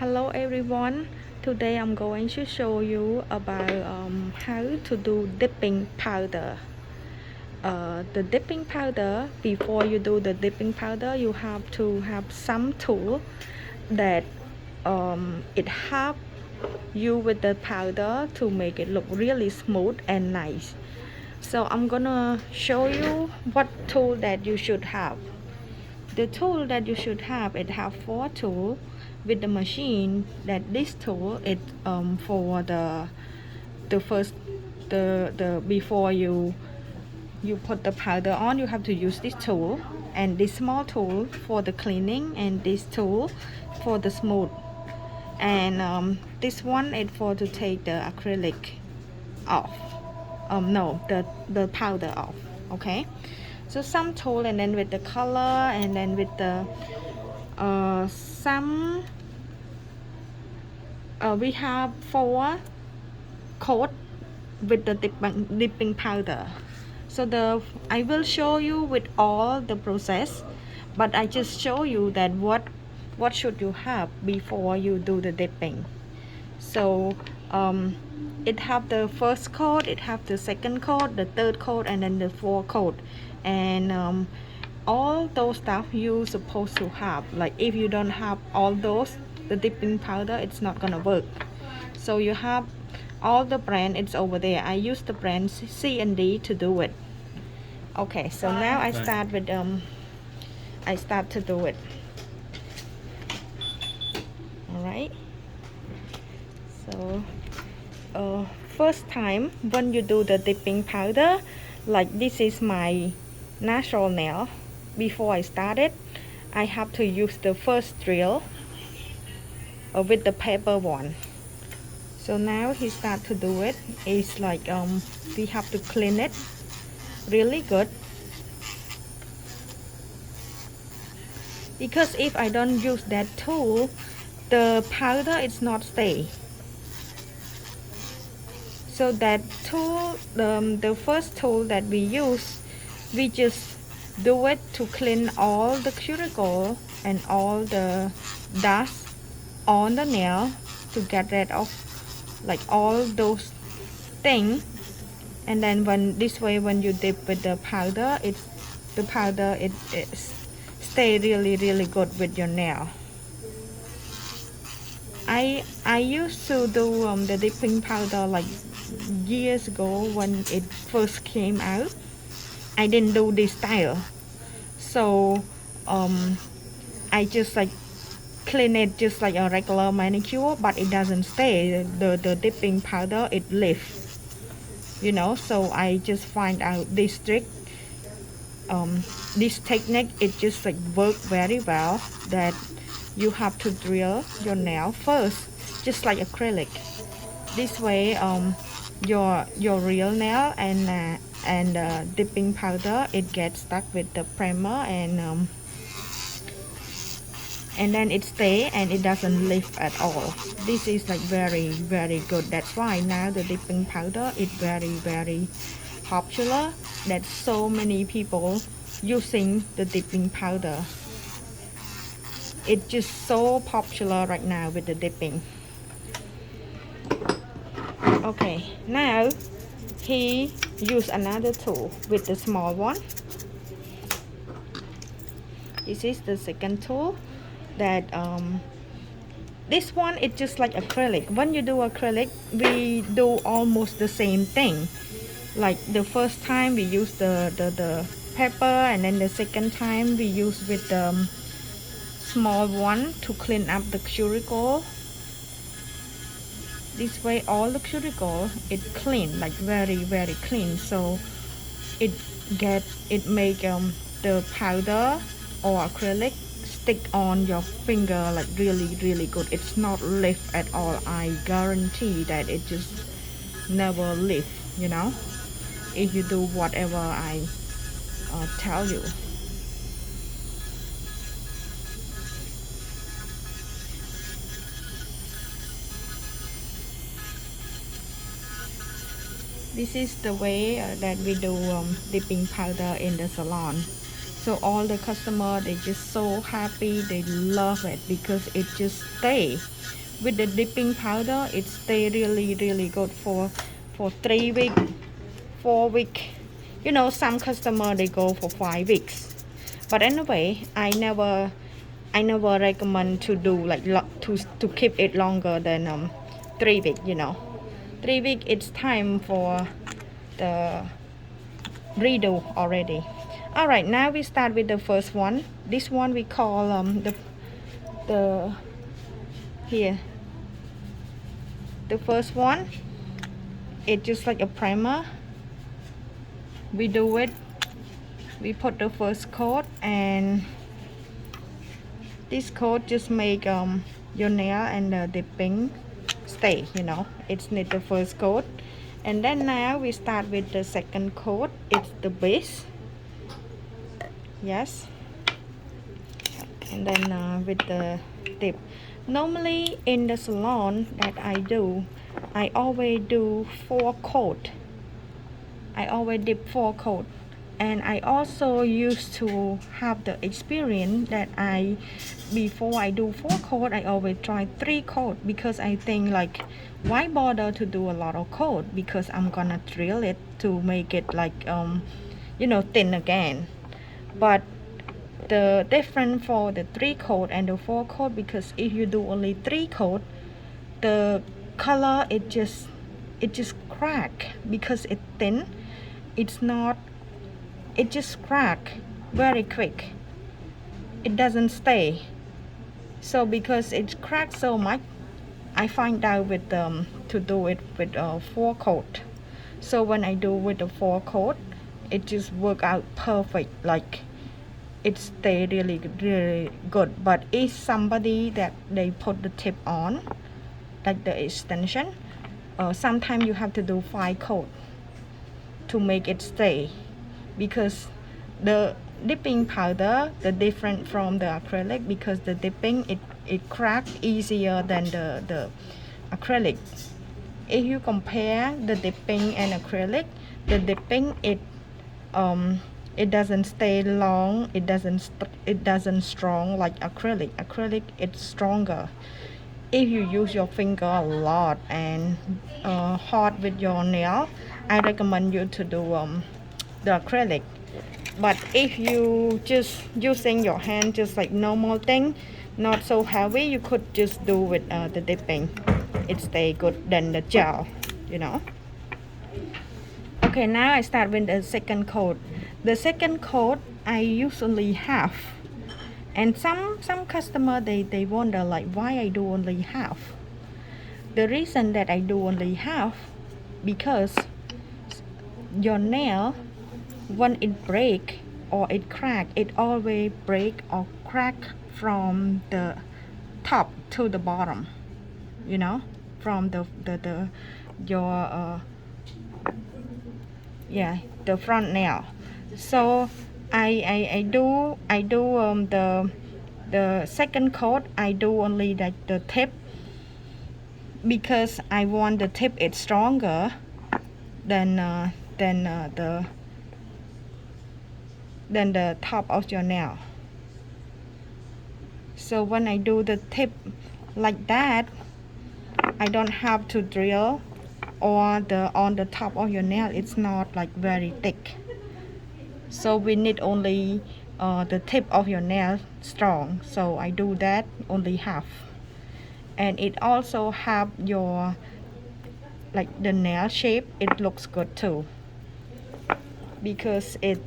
Hello everyone, today I'm going to show you about how to do dipping powder. The dipping powder, before you do the dipping powder, you have to have some tool that it help you with the powder to make it look really smooth and nice. So I'm gonna show you what tool that you should have. The tool that you should have, it have 4 tools with the machine. That this tool is for the first the before you put the powder on, you have to use this tool, and this small tool for the cleaning, and this tool for the smooth, and this one is for to take the acrylic off. No, the powder off. Okay, so some tool, and then with the color, and then with the some we have 4 coat with the dipping powder. So I will show you with all the process, but I just show you that what should you have before you do the dipping. So it have the first coat, it have the second coat, the third coat, and then the 4th coat, and all those stuff you supposed to have. Like if you don't have all those, the dipping powder, it's not gonna work. So you have all the brand, it's over there. I use the brand C and D to do it. Okay, so now I start with I start to do it. All right, so first time when you do the dipping powder, like this is my natural nail. Before I started, I have to use the first drill with the paper one. So now he start to do it. It's like we have to clean it really good, because if I don't use that tool, the powder is not stay. So that tool, the first tool that we use, we just do it to clean all the cuticle and all the dust on the nail, to get rid of like all those things. And then when this way, when you dip with the powder, it stay really good with your nail. I used to do the dipping powder like years ago when it first came out. I didn't do this style, so I just like clean it just like a regular manicure, but it doesn't stay. The dipping powder, it lifts, so I just find out this trick, this technique, it just like work very well, that you have to drill your nail first just like acrylic. This way your real nail and dipping powder, it gets stuck with the primer, and then it stay and it doesn't lift at all. This is like very good. That's why now the dipping powder is very popular, that so many people using the dipping powder. It's just so popular right now with the dipping. Okay, now he used another tool with the small one. This is the second tool. That this one, it's just like acrylic. When you do acrylic, we do almost the same thing. Like the first time we use the pepper, and then the second time we use with the small one to clean up the cuticle. This way all the cuticle, it clean, like very clean. So it make the powder or acrylic stick on your finger like really good. It's not lift at all. I guarantee that it just never lift, if you do whatever I tell you. This is the way that we do dipping powder in the salon. So all the customer, they just so happy, they love it because it just stay. With the dipping powder, it stay really good for 3 weeks, 4 weeks. You know, some customer they go for 5 weeks. But anyway, I never recommend to do like to keep it longer than 3 weeks. You know, 3 weeks it's time for the redo already. All right, now we start with the first one. This one we call the here the first one. It's just like a primer. We do it, we put the first coat, and this coat just make your nail and the dipping stay. You know, it's need the first coat. And then now we start with the second coat. It's the base. Yes. And then with the dip. Normally in the salon that I do, I always do 4 coat. I always dip 4 coat. And I also used to have the experience that before I do 4 coat, I always try 3 coat, because I think like, why bother to do a lot of coat, because I'm gonna drill it to make it like you know, thin again. But the difference for the 3 coat and the 4 coat, because if you do only 3 coat, the color it just crack, because it's thin. It's not, it just crack very quick, it doesn't stay. So because it cracks so much, I find out with to do it with 4 coat. So when I do with the 4 coat, it just work out perfect, like it stay really good. But if somebody that they put the tip on, like the extension, sometimes you have to do 5 coat to make it stay, because the dipping powder, the different from the acrylic, because the dipping it crack easier than the acrylic. If you compare the dipping and acrylic, the dipping it doesn't stay long, it doesn't strong like acrylic. Acrylic it's stronger. If you use your finger a lot and hard with your nail, I recommend you to do the acrylic. But if you just using your hand, just like normal thing, not so heavy, you could just do with the dipping. It stay good than the gel, you know. Okay, now I start with the second coat. The second coat I usually have, and some customer they wonder like, why I do only half. The reason that I do only half, because your nail, when it break or it crack, it always break or crack from the top to the bottom, you know, from your yeah, the front nail. So I do the second coat, I do only like the tip, because I want the tip it's stronger than the top of your nail. So when I do the tip like that, I don't have to drill, or on the top of your nail it's not like very thick. So we need only the tip of your nail strong. So I do that only half. And it also have your, like the nail shape, it looks good too, because it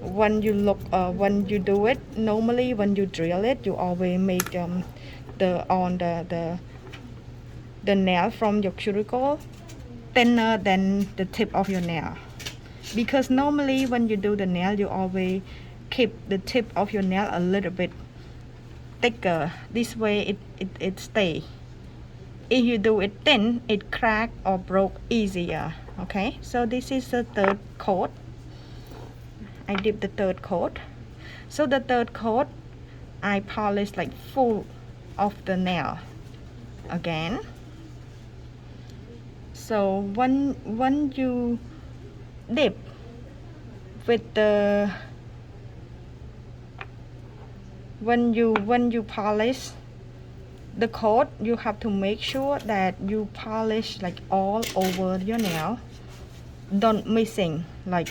when you look when you do it, normally when you drill it, you always make the nail from your cuticle thinner than the tip of your nail, because normally when you do the nail, you always keep the tip of your nail a little bit thicker. This way it stay. If you do it thin, it crack or broke easier. Okay, so this is the third coat. I dip the third coat. So the third coat, I polish like full of the nail again. So when you dip with the when you polish the coat, you have to make sure that you polish like all over your nail, don't missing, like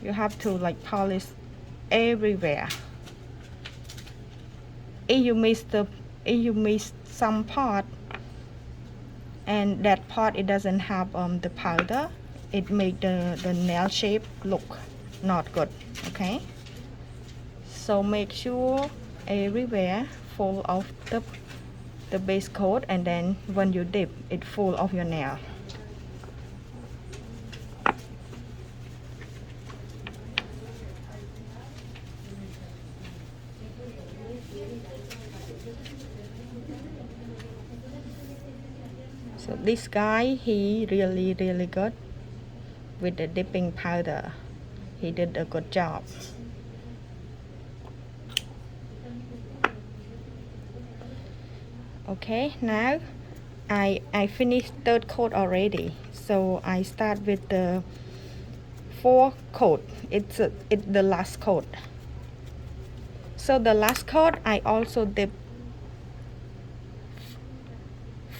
you have to like polish everywhere. If you miss some part, and that part it doesn't have the powder, it make the nail shape look not good. Okay, so make sure everywhere full of the base coat, and then when you dip it full of your nail. So this guy, he really good with the dipping powder. He did a good job. Okay, now I finished third coat already, so I start with the fourth coat. It's the last coat. So the last coat I also dip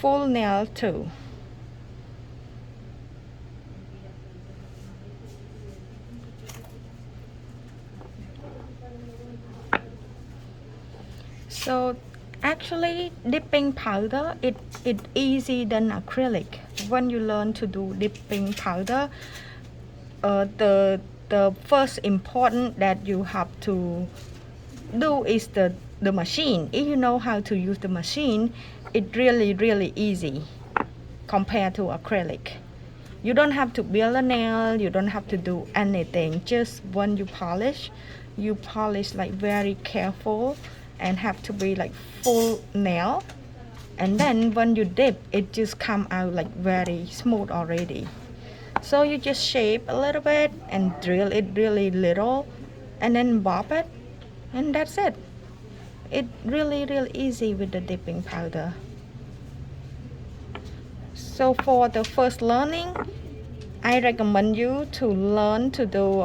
full nail too. So actually dipping powder it easy than acrylic. When you learn to do dipping powder, the first important that you have to do is the machine. If you know how to use the machine, it really easy compared to acrylic. You don't have to build a nail, you don't have to do anything. Just when you polish like very careful and have to be like full nail, and then when you dip it just come out like very smooth already. So you just shape a little bit and drill it really little and then bob it, and that's it. It really easy with the dipping powder. So for the first learning, I recommend you to learn to do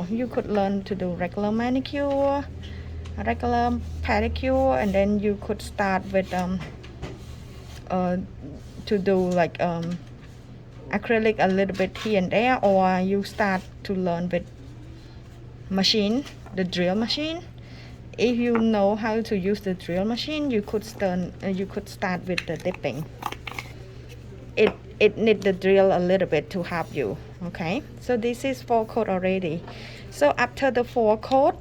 you could learn to do regular manicure, regular pedicure, and then you could start with to do like acrylic a little bit here and there, or you start to learn with machine, the drill machine. If you know how to use the drill machine, you could start with the dipping. It need the drill a little bit to help you. Okay, so this is 4 coat already. So after the 4 coat,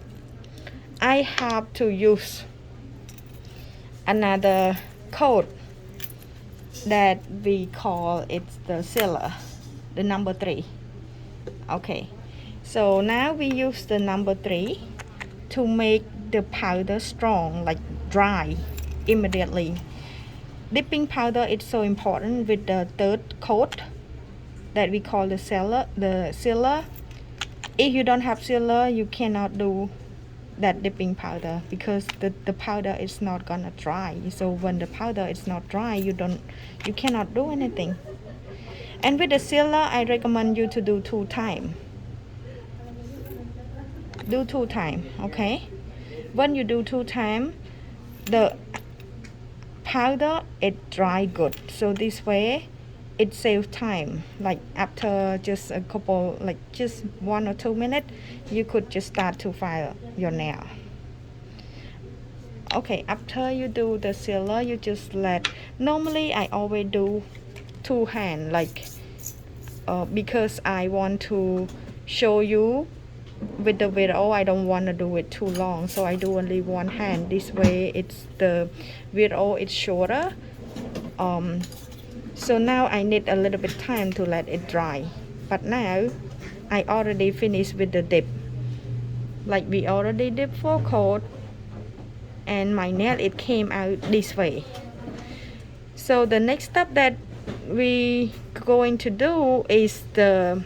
I have to use another coat that we call it's the sealer, the number 3. Okay, so now we use the number 3 to make the powder strong, like dry immediately. Dipping powder is so important with the 3rd coat that we call the sealer. If you don't have sealer, you cannot do that dipping powder because the powder is not gonna dry. So when the powder is not dry, you cannot do anything. And with the sealer, I recommend you to do 2 times. Do 2 times, okay? When you do 2 times, the powder it dry good. So this way it saves time. Like after just a couple, like just 1 or 2 minutes, you could just start to file your nail. Okay, after you do the sealer, you just let, normally I always do 2 hands, like because I want to show you with the video. I don't want to do it too long, so I do only 1 hand. This way it's the video is shorter. So now I need a little bit time to let it dry, but now I already finished with the dip. Like we already dip 4 coat, and my nail it came out this way. So the next step that we going to do is the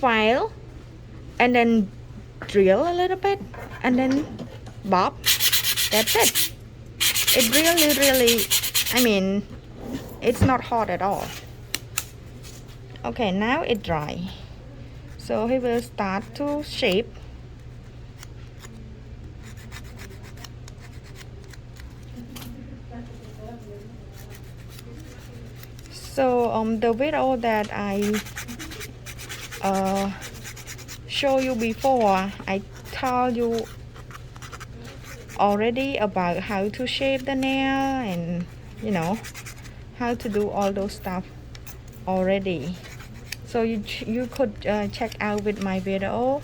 file, and then drill a little bit, and then bob. That's it. It really, I mean, it's not hard at all. Okay, now it dry. So he will start to shape. So the video that I show you before, I told you already about how to shape the nail and how to do all those stuff already. So you could check out with my video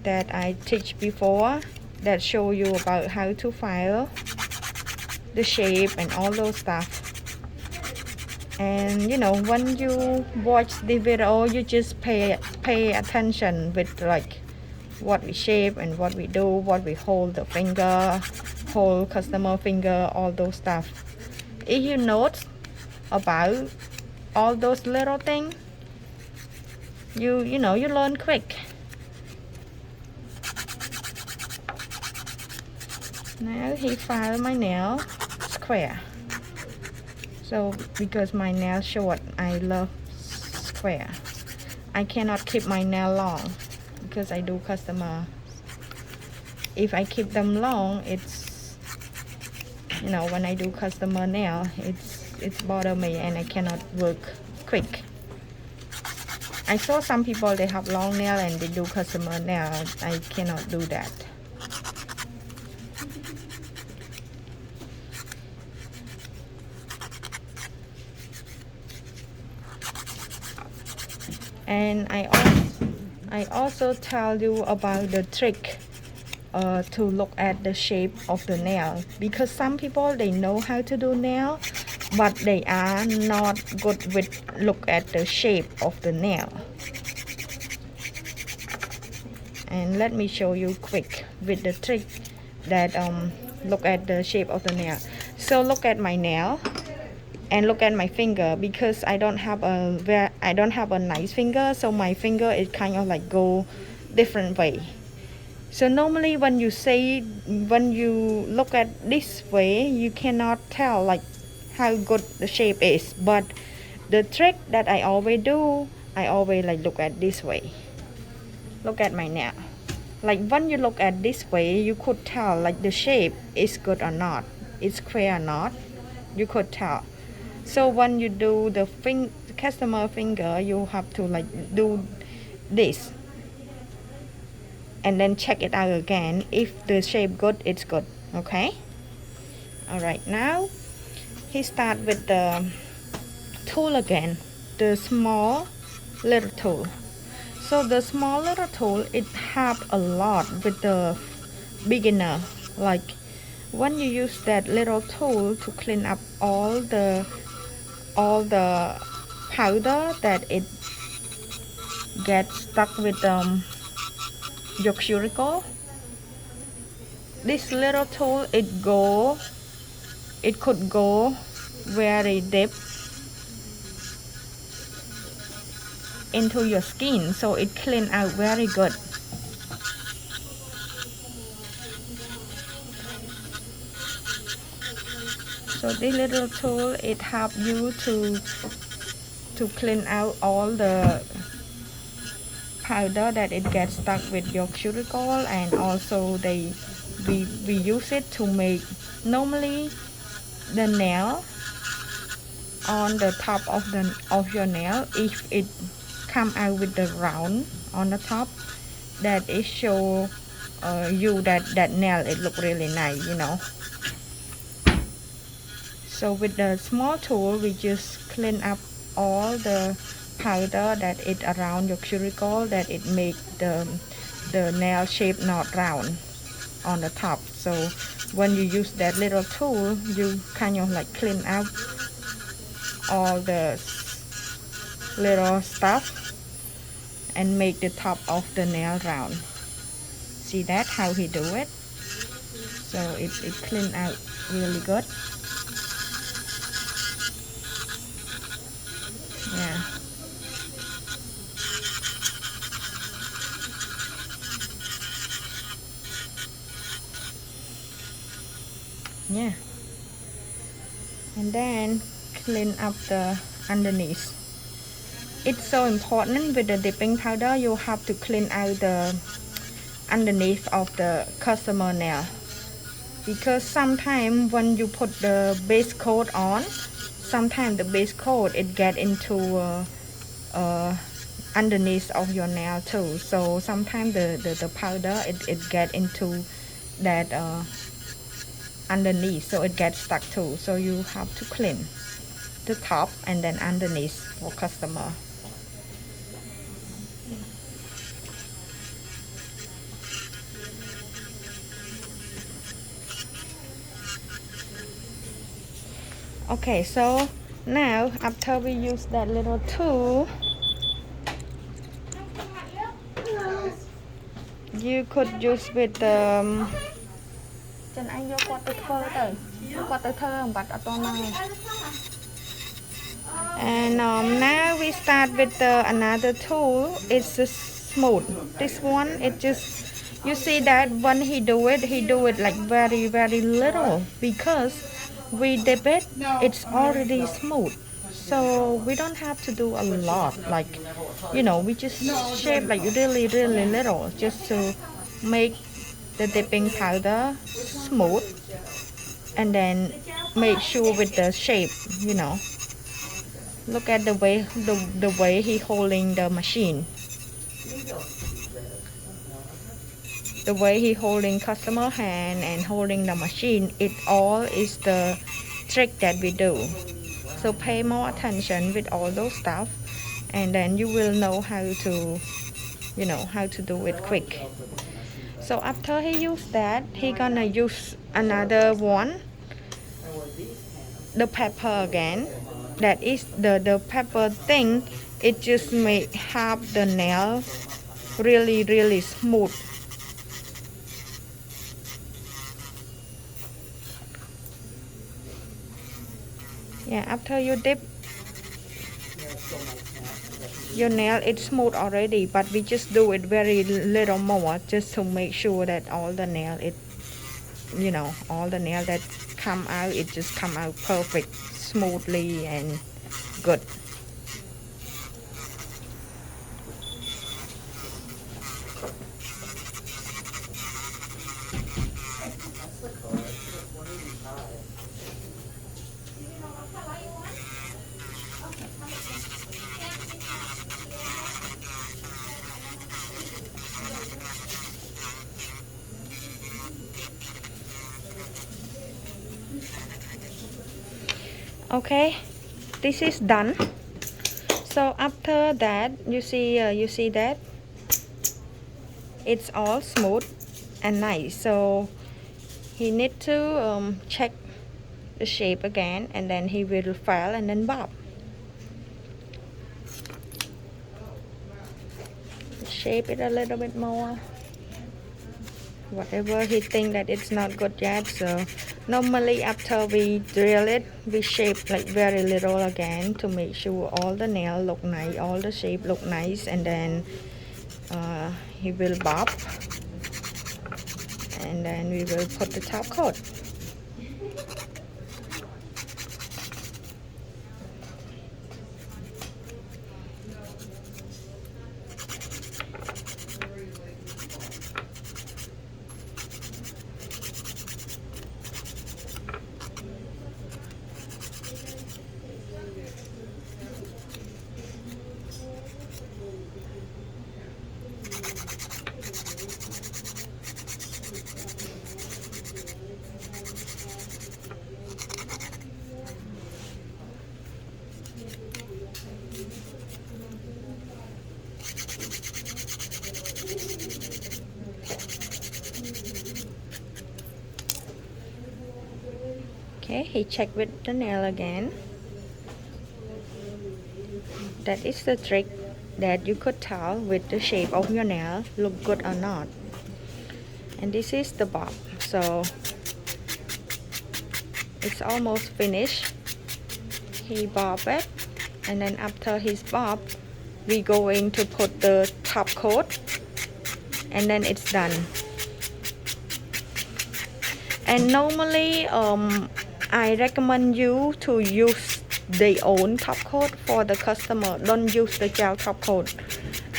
that I teach before that show you about how to file the shape and all those stuff. And when you watch the video, you just pay attention with like what we shape and what we do, what we hold the finger, hold customer finger, all those stuff. If you note about all those little things, you learn quick. Now he filed my nail square. So because my nail short, I love square. I cannot keep my nail long because I do customer. If I keep them long, it's when I do customer nail, it's bother me and I cannot work quick. I saw some people, they have long nail and they do customer nail. I cannot do that. And I also tell you about the trick to look at the shape of the nail, because some people, they know how to do nail but they are not good with look at the shape of the nail. And let me show you quick with the trick that look at the shape of the nail. So look at my nail and look at my finger, because I don't have a nice finger, so my finger is kind of like go different way. So normally when you look at this way, you cannot tell like how good the shape is. But the trick that I always do, I always like look at this way. Look at my nail. Like when you look at this way, you could tell like the shape is good or not, it's square or not, you could tell. So when you do the customer finger, you have to like do this and then check it out again. If the shape good, it's good. Okay. Alright, now he start with the tool again, the small little tool. So the small little tool, it help a lot with the beginner. Like when you use that little tool to clean up all the powder that it gets stuck with your cuticle. This little tool, it could go very deep into your skin, so it clean out very good. So this little tool, it help you to clean out all the powder that it gets stuck with your cuticle. And also we use it to make normally the nail on the top of your nail. If it come out with the round on the top, that it show you that nail it look really nice, So with the small tool, we just clean up all the powder that it around your cuticle, that it make the nail shape not round on the top. So when you use that little tool, you kind of like clean up all the little stuff and make the top of the nail round. See that how he do it? So it clean out really good. Yeah. Yeah. And then clean up the underneath. it's so important with the dipping powder. You have to clean out the underneath of the customer nail, because sometimes when you put the base coat on, sometimes the base coat it get into underneath of your nail too. So sometimes the powder it get into that underneath, so it gets stuck too. So you have to clean the top and then underneath for customer. Okay, so now after we use that little tool, you could use with Chân anh vô quạt từ thơ tới. Quạt từ thơ bắt ở to này. And now we start with another tool. It's just smooth. This one, it just, you see that when he do it like very little, because we dip it, it's already smooth. So we don't have to do a lot, like, you know, we just shape like really little, just to make the dipping powder smooth, and then make sure with the shape, you know. Look at the way he holding the machine, the way he holding customer hand and holding the machine. It all is the trick that we do. So pay more attention with all those stuff, and then you will know how to, you know, how to do it quick. So after he use that, he gonna use another one, the pepper again. That is the pepper thing. It just make have the nail really smooth. Yeah, after you dip your nail, it's smooth already, but we just do it very little more, just to make sure that all the nail, it, you know, all the nail that come out, it just come out perfect, smoothly and good. Okay, this is done. So after that, you see that it's all smooth and nice. So he need to check the shape again, and then he will file and then bob. Shape it a little bit more, whatever he think that it's not good yet. So normally after we drill it, we shape like very little again, to make sure all the nail look nice, all the shape look nice, and then he will bob, and then we will put the top coat. Okay, he checked with the nail again. That is the trick that you could tell with the shape of your nail look good or not. And this is the bob. So it's almost finished. He bob it, and then after his bob, we going to put the top coat, and then it's done. And normally I recommend you to use their own top coat for the customer. Don't use the gel top coat.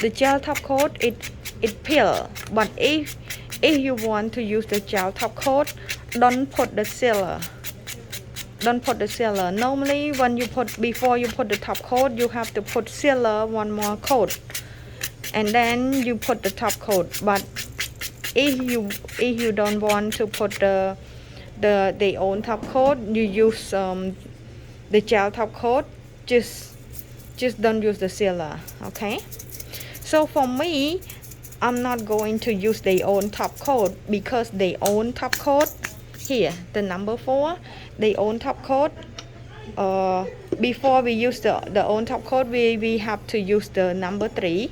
The gel top coat it peel, but if you want to use the gel top coat, don't put the sealer. Don't put the sealer. Normally when you put, before you put the top coat, you have to put sealer one more coat, and then you put the top coat. But if you don't want to put the own top coat, you use the gel top coat. Just don't use the sealer. Okay, so for me, I'm not going to use the own top coat, because the own top coat here, the number 4, the own top coat, before we use the own top coat, we have to use the number 3.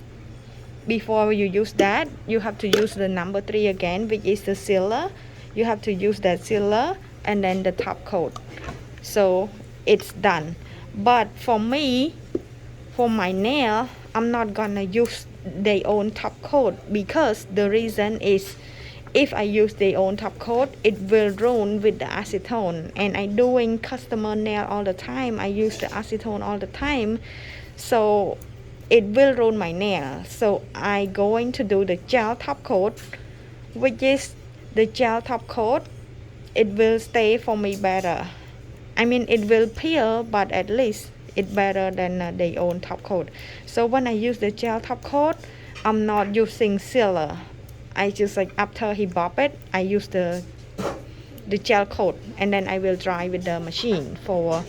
Before you use that, you have to use the number 3 again, which is the sealer. You have to use that sealer and then the top coat. So it's done. But for me, for my nail, I'm not gonna use their own top coat, because the reason is, if I use their own top coat, it will ruin with the acetone, and I doing customer nail all the time. I use the acetone all the time, so it will ruin my nail. So I going to do the gel top coat, which is the gel top coat. It will stay for me better. I mean, it will peel, but at least it's better than their own top coat. So when I use the gel top coat, I'm not using sealer. I just, like, after he bop it, I use the gel coat, and then I will dry with the machine for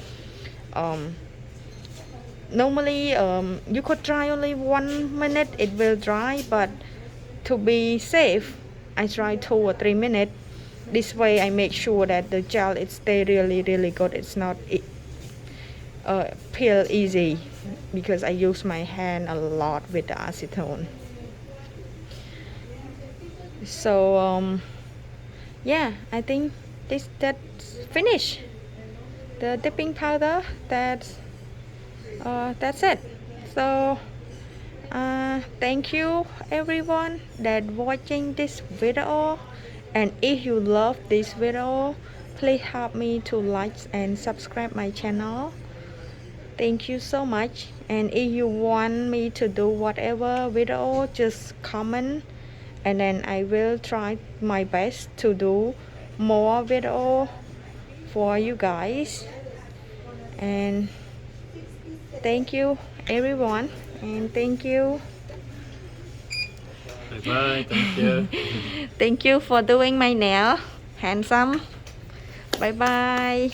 normally you could dry only 1 minute, it will dry, but to be safe, I try 2 or 3 minutes. This way I make sure that the gel it stay really good. It's not peel easy, because I use my hand a lot with the acetone. So yeah, I think that's finished. The dipping powder, that's it. So thank you everyone that watching this video, and if you love this video, please help me to like and subscribe my channel. Thank you so much. And if you want me to do whatever video, just comment, and then I will try my best to do more video for you guys. And thank you everyone, and thank you. Bye, thank you. Thank you for doing my nail. Handsome. Bye bye.